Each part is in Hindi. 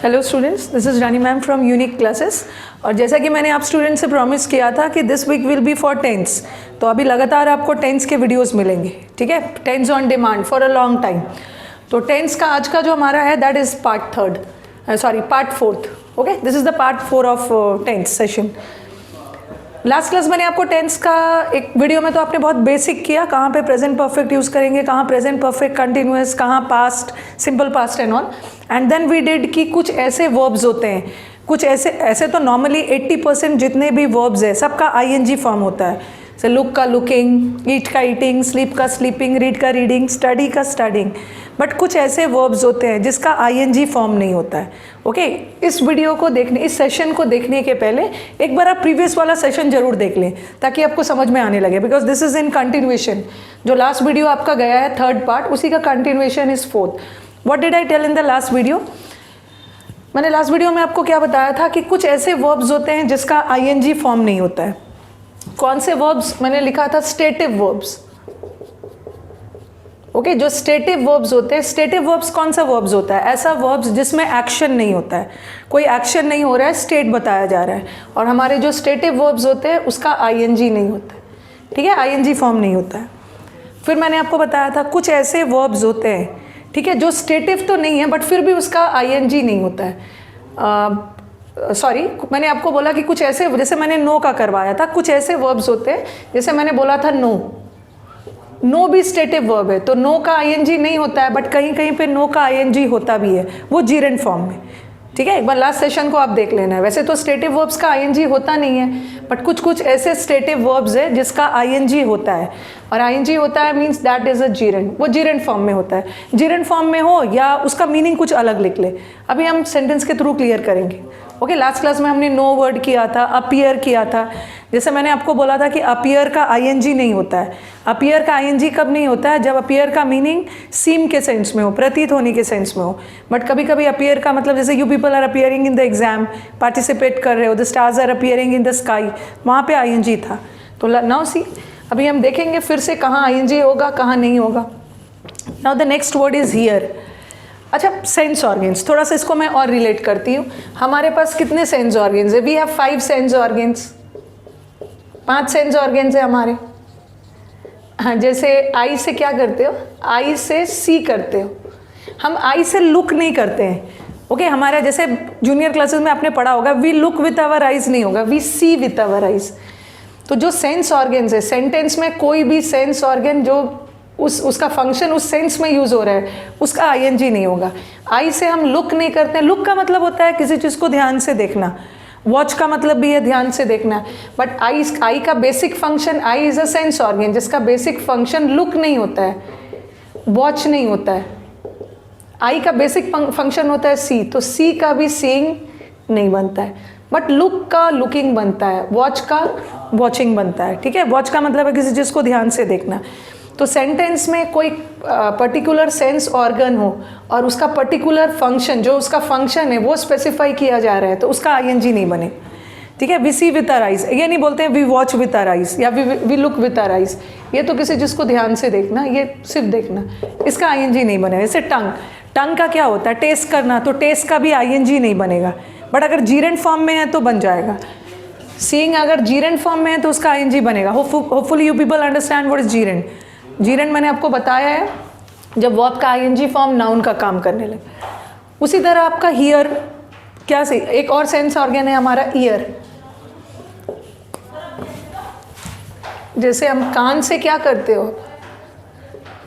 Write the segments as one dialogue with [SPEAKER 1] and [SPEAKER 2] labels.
[SPEAKER 1] Hello students, this is Rani ma'am from unique classes. और जैसा कि मैंने आप स्टूडेंट से प्रॉमिस किया था कि this week will be for tense, तो अभी लगातार आपको टेंस के वीडियोस मिलेंगे, ठीक है। Tense on demand for a long time. तो टेंस का आज का जो हमारा है that is part fourth. Okay, this is the part 4 of tense session. Last class मैंने आपको टेंस का एक वीडियो में तो आपने बहुत बेसिक किया, कहाँ पे प्रेजेंट परफेक्ट यूज़ करेंगे, कहाँ प्रेजेंट परफेक्ट कंटिन्यूअस, कहाँ past, simple past and all. And then we did कि कुछ ऐसे वर्ब्स होते हैं, कुछ ऐसे तो नॉर्मली 80% जितने भी वर्ब्स है सबका आईएनजी फॉर्म होता है। से लुक का लुकिंग, ईट का ईटिंग, स्लीप का स्लीपिंग, रीड का रीडिंग, स्टडी का स्टडिंग। बट कुछ ऐसे वर्ब्स होते हैं जिसका आईएनजी फॉर्म नहीं होता है। ओके, इस वीडियो को देखने, इस सेशन को देखने के पहले एक बार आप प्रीवियस वाला सेशन जरूर देख लें ताकि आपको समझ में आने लगे, because this is in continuation. जो लास्ट वीडियो आपका गया है थर्ड पार्ट, उसी का continuation is fourth. What did I tell in the last video? मैंने लास्ट वीडियो में आपको क्या बताया था कि कुछ ऐसे वर्ब्स होते हैं जिसका आईएनजी फॉर्म नहीं होता है। कौन से वर्ब्स? मैंने लिखा था स्टेटिव वर्ब्स। ओके, जो स्टेटिव वर्ब्स होते हैं, स्टेटिव वर्ब्स कौन सा वर्ब्स होता है? ऐसा वर्ब्स जिसमें एक्शन नहीं होता है, कोई एक्शन नहीं हो रहा है, स्टेट बताया जा रहा है। और हमारे जो स्टेटिव वर्ब्स होते हैं उसका आईएनजी नहीं होता है, ठीक है, आईएनजी फॉर्म नहीं होता है। फिर मैंने आपको बताया था कुछ ऐसे वर्ब्स होते हैं, ठीक है, जो स्टेटिव तो नहीं है बट फिर भी उसका आईएनजी नहीं होता है। मैंने आपको बोला कि कुछ ऐसे, जैसे मैंने नो का करवाया था, कुछ ऐसे वर्ब्स होते हैं, जैसे मैंने बोला था नो भी स्टेटिव वर्ब है, तो नो का आईएनजी नहीं होता है बट कहीं कहीं पे नो का आईएनजी होता भी है, वो जीरेंट फॉर्म में, ठीक है। एक बार लास्ट सेशन को आप देख लेना है। वैसे तो स्टेटिव वर्ब्स का आईएनजी होता नहीं है बट कुछ ऐसे स्टेटिव वर्ब्स है जिसका आईएनजी होता है, और आईएनजी होता है मीन्स दैट इज अ जीरेंट, वो जीरेंट फॉर्म में होता है। जीरेंट फॉर्म में हो या उसका मीनिंग कुछ अलग लिख ले, अभी हम सेंटेंस के थ्रू क्लियर करेंगे। ओके, लास्ट क्लास में हमने नो वर्ड किया था, अपीयर किया था। जैसे मैंने आपको बोला था कि अपीयर का आईएनजी नहीं होता है। अपीयर का आईएनजी कब नहीं होता है? जब अपीयर का मीनिंग सीम के सेंस में हो, प्रतीत होने के सेंस में हो। बट कभी कभी अपीयर का मतलब, जैसे you people are appearing in the exam, participate कर रहे हो, the stars are appearing in the sky, वहाँ पे आईएनजी था। तो नाउ सी, अभी हम देखेंगे फिर से कहाँ आईएनजी होगा, कहाँ नहीं होगा। Now the next word is here. अच्छा, सेंस ऑर्गेन्स, थोड़ा सा इसको मैं और रिलेट करती हूँ। हमारे पास कितने सेंस ऑर्गेन्स है? We have 5 sense organs, 5 sense organs है हमारे। हाँ, जैसे आई से क्या करते हो? आई से सी करते हो। हम आई से लुक नहीं करते हैं। ओके, हमारा जैसे जूनियर क्लासेस में आपने पढ़ा होगा, we look with our eyes नहीं होगा, we see with our eyes. तो जो सेंस ऑर्गेन्स है, सेंटेंस में कोई भी सेंस ऑर्गेन जो उसका फंक्शन उस सेंस में यूज हो रहा है, उसका आईएनजी नहीं होगा। आई से हम लुक नहीं करते हैं। लुक का मतलब होता है किसी चीज़ को ध्यान से देखना, वॉच का मतलब भी है ध्यान से देखना। बट आई का basic function, I is a sense organ जिसका बेसिक फंक्शन लुक नहीं होता है, वॉच नहीं होता है। आई का बेसिक फंक्शन होता है सी, तो सी का भी सीइंग नहीं बनता है, बट लुक का लुकिंग बनता है, वॉच का वॉचिंग बनता है, ठीक है। वॉच का मतलब है किसी चीज़ को ध्यान से देखना। तो सेंटेंस में कोई पर्टिकुलर सेंस ऑर्गन हो और उसका पर्टिकुलर फंक्शन, जो उसका फंक्शन है वो स्पेसिफाई किया जा रहा है, तो उसका आईएनजी नहीं बने, ठीक है। We see with our eyes, ये नहीं बोलते हैं we watch with our eyes या we look with our eyes. ये तो किसी चीज़ को ध्यान से देखना, ये सिर्फ देखना, इसका आईएनजी नहीं बनेगा। जैसे टंग का क्या होता है? टेस्ट करना, तो टेस्ट का भी आईएनजी नहीं बनेगा, बट अगर जीरेंट फॉर्म में है तो बन जाएगा। सीइंग अगर जीरेंट फॉर्म में है तो उसका आईएनजी बनेगा। Hopefully you people understand what is gerund. Gerund मैंने आपको बताया है जब वर्ब का आईएनजी फॉर्म नाउन का काम करने लगे। उसी तरह आपका हियर, क्या से एक और सेंस ऑर्गन है हमारा ईयर। जैसे हम कान से क्या करते हो?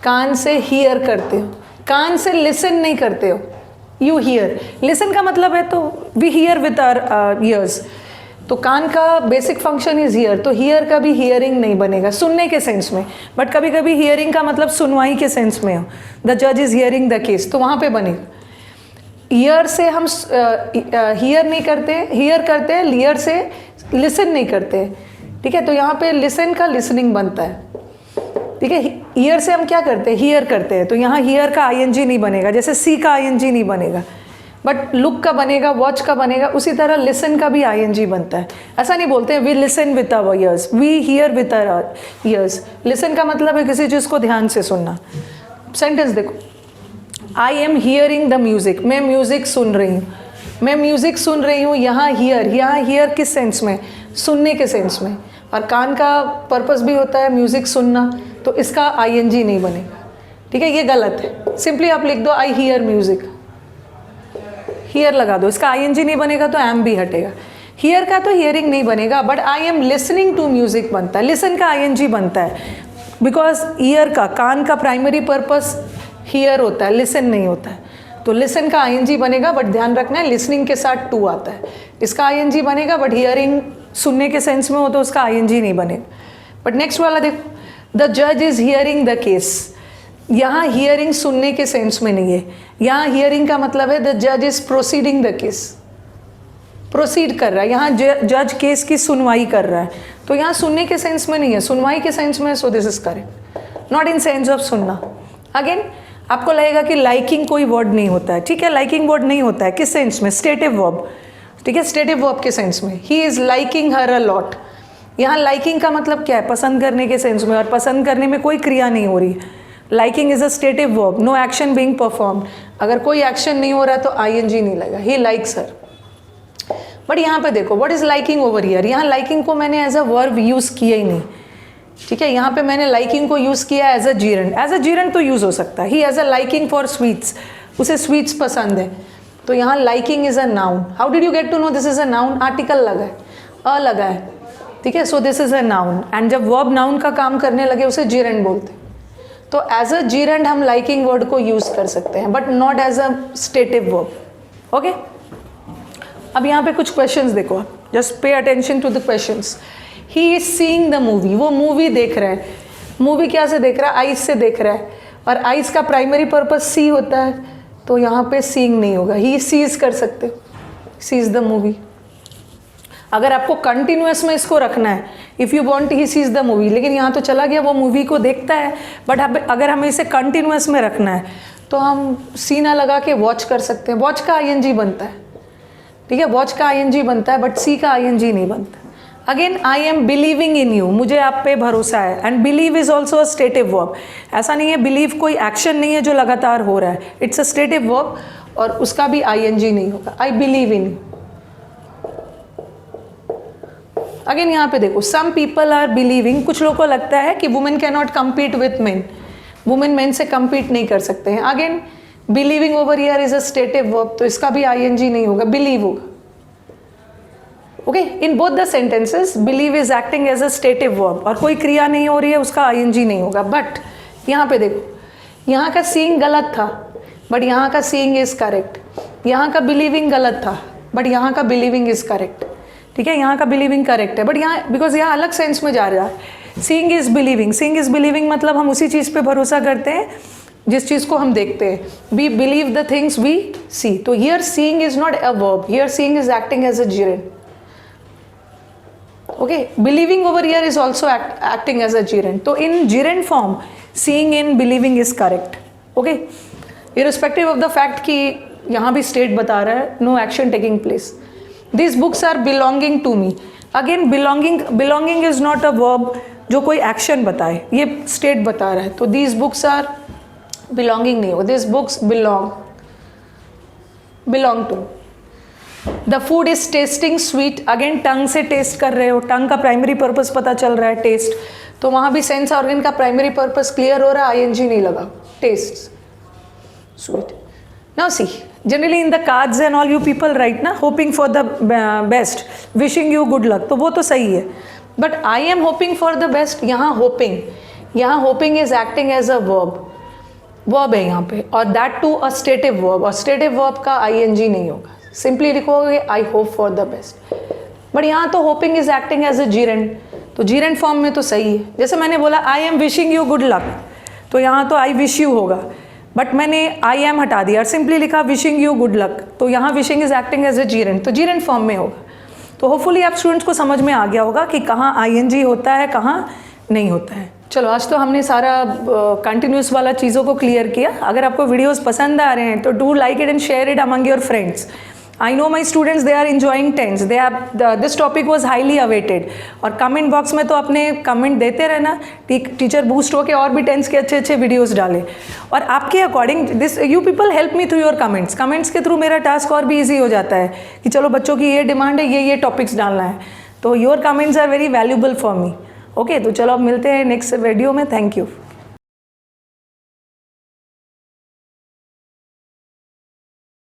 [SPEAKER 1] कान से हियर करते हो, कान से लिसन नहीं करते हो, यू हियर। लिसन का मतलब है तो we hear with our ears, तो कान का बेसिक फंक्शन इज हियर, तो हियर का भी हियरिंग नहीं बनेगा सुनने के सेंस में। बट कभी कभी हियरिंग का मतलब सुनवाई के सेंस में हो, द जज इज हियरिंग द केस, तो वहाँ पे बनेगा। ईयर से हम हियर नहीं करते, हियर करते हैं, लियर से लिसन नहीं करते, ठीक है। तो यहाँ पे लिसन का लिसनिंग बनता है, ठीक है। ईयर से हम क्या करते हैं? हियर करते हैं, तो यहाँ हियर का आईएनजी नहीं बनेगा, जैसे सी का आईएनजी नहीं बनेगा, बट लुक का बनेगा, वॉच का बनेगा। उसी तरह लिसन का भी आईएनजी बनता है। ऐसा नहीं बोलते हैं we listen with our ears, we hear with our ears. Listen का मतलब है किसी चीज़ को ध्यान से सुनना। सेंटेंस देखो, I am hearing the music, मैं म्यूजिक सुन रही हूँ। मैं म्यूज़िक सुन रही हूँ, यहाँ हियर किस सेंस में, सुनने के सेंस में, और कान का पर्पस भी होता है म्यूज़िक सुनना, तो इसका आईएनजी नहीं बनेगा, ठीक है, ये गलत है। सिंपली आप लिख दो आई हियर म्यूज़िक, हियर लगा दो, इसका आईएनजी नहीं बनेगा तो एम भी हटेगा। हियर का तो हियरिंग नहीं बनेगा, but I am listening to music बनता है, लिसन का आईएनजी बनता है, बिकॉज ईयर का, कान का प्राइमरी पर्पस हियर होता है, लिसन नहीं होता है, तो लिसन का आईएनजी बनेगा, बट ध्यान रखना है लिसनिंग के साथ टू आता है, इसका आईएनजी बनेगा, बट हियरिंग सुनने के सेंस में हो तो उसका आईएनजी नहीं बनेगा। बट नेक्स्ट वाला देखो, द जज इज हियरिंग द केस, यहाँ हियरिंग सुनने के सेंस में नहीं है, यहाँ हियरिंग का मतलब है द जज is proceeding the case, proceed कर रहा है, यहाँ जज केस की सुनवाई कर रहा है, तो यहाँ सुनने के सेंस में नहीं है, सुनवाई के सेंस में, सो this is correct, not in sense of सुनना। अगेन आपको लगेगा कि लाइकिंग कोई वर्ड नहीं होता है, ठीक है, लाइकिंग वर्ड नहीं होता है, किस सेंस में, स्टेटिव वर्ब, ठीक है, स्टेटिव वर्ब के सेंस में, he is liking her a lot, यहाँ लाइकिंग का मतलब क्या है, पसंद करने के सेंस में, और पसंद करने में कोई क्रिया नहीं हो रही, liking is a stative verb, no action being performed, अगर कोई एक्शन नहीं हो रहा तो आईएनजी नहीं लगा, ही लाइक्स हर। बट यहाँ पे देखो what is liking over here, यहाँ लाइकिंग को मैंने एज अ वर्ब यूज़ किया ही नहीं, ठीक है, यहाँ पे मैंने लाइकिंग को यूज़ किया as a जीरेंड, as a gerund तो यूज़ हो सकता है, he as a liking for sweets, उसे स्वीट्स पसंद है, तो यहाँ liking is a noun. How did you get to know this is a noun, article लगा है, अ लगा है, ठीक है, so this is a noun, and जब वर्ब नाउन का काम करने लगे उसे जीरेंड बोलते हैं, तो एज अ जीरेंड हम लाइकिंग वर्ड को यूज़ कर सकते हैं, but not as a stative verb. Okay, अब यहाँ पे कुछ क्वेश्चंस देखो आप, just pay attention to the questions. He is seeing the movie, वो मूवी देख रहा है, मूवी क्या से देख रहा है, आइज से देख रहा है, और आइज का प्राइमरी पर्पस सी होता है, तो यहाँ पे सीइंग नहीं होगा, ही सीज कर सकते हो, सीज द मूवी। अगर आपको कंटिन्यूअस में इसको रखना है, if you want he sees the movie, लेकिन यहाँ तो चला गया, वो मूवी को देखता है, बट अगर हमें इसे कंटिन्यूअस में रखना है तो हम सीना लगा के वॉच कर सकते हैं, वॉच का आईएनजी बनता है, ठीक है, वॉच का आईएनजी बनता है, बट सी का आईएनजी नहीं बनता। Again I am believing in you, मुझे आप पे भरोसा है, and believe is also a stative verb, ऐसा नहीं है बिलीव कोई एक्शन नहीं है जो लगातार हो रहा है, इट्स अ स्टेटिव वर्ब, और उसका भी आईएनजी नहीं होगा, I believe in you. Again यहाँ पे देखो, सम पीपल आर बिलीविंग, कुछ लोगों को लगता है कि women can not compete with men, women men से कम्पीट नहीं कर सकते हैं। Again believing over here is a stative verb, तो इसका भी आईएनजी नहीं होगा, बिलीव होगा। Okay, in both the sentences believe is acting as a stative verb, और कोई क्रिया नहीं हो रही है, उसका आईएनजी नहीं होगा। बट यहाँ पे देखो, यहाँ का सीइंग गलत था, बट यहाँ का सीइंग इज करेक्ट, यहाँ का बिलीविंग गलत था, बट यहाँ का बिलीविंग इज करेक्ट, ठीक है, यहाँ का बिलीविंग करेक्ट है, बट यहाँ बिकॉज यहाँ अलग सेंस में जा रहा है। Seeing is believing, seeing is believing मतलब हम उसी चीज़ पे भरोसा करते हैं जिस चीज़ को हम देखते हैं, we believe the things we see, तो here seeing is not a verb, here seeing is acting as a gerund. Okay, believing over here is also acting as a gerund, तो in gerund form seeing in believing is correct. Okay, irrespective of the fact कि यहाँ भी स्टेट बता रहा है no action taking place. These books are belonging to me. Again belonging is not a verb जो कोई एक्शन बताए, ये स्टेट बता रहा है, तो these books are belonging नहीं हो, these books belong to. The food is tasting sweet. Again टंग से टेस्ट कर रहे हो, टंग का प्राइमरी पर्पस पता चल रहा है टेस्ट, तो वहाँ भी सेंस ऑर्गन का प्राइमरी पर्पस क्लियर हो रहा है, आईएनजी नहीं लगा, test sweet. Now see, generally in the cards and all you people write ना hoping for the best, wishing you good luck, तो वो तो सही है, but I am hoping for the best, यहाँ hoping is acting as a verb है यहाँ पे, और that too a stative verb, और stative verb का ing नहीं होगा, simply लिखोगे I hope for the best, but यहाँ तो hoping is acting as a gerund, तो gerund form में तो सही है। जैसे मैंने बोला I am wishing you good luck, तो यहाँ तो I wish you होगा, बट मैंने आई एम हटा दिया और सिंपली लिखा विशिंग यू गुड लक, तो यहाँ wishing is acting as a gerund, तो जीरेंड फॉर्म में होगा। तो होपफुली आप स्टूडेंट्स को समझ में आ गया होगा कि कहाँ आईएनजी होता है, कहाँ नहीं होता है। चलो आज तो हमने सारा कंटिन्यूस वाला चीज़ों को क्लियर किया। अगर आपको वीडियोस पसंद आ रहे हैं तो do like it and share it among your friends. I know my students they are enjoying tense, they are, this topic was highly awaited. और कमेंट बॉक्स में तो अपने कमेंट देते रहना, टीचर बूस्ट होके और भी टेंस के अच्छे अच्छे वीडियोज़ डाले। और आपके according this, you people help me through your comments, comments के थ्रू मेरा टास्क और भी ईजी हो जाता है कि चलो बच्चों की ये डिमांड है, ये टॉपिक्स डालना है, तो your comments are very valuable for me. Okay, तो चलो अब मिलते हैं नेक्स्ट वीडियो में। Thank you.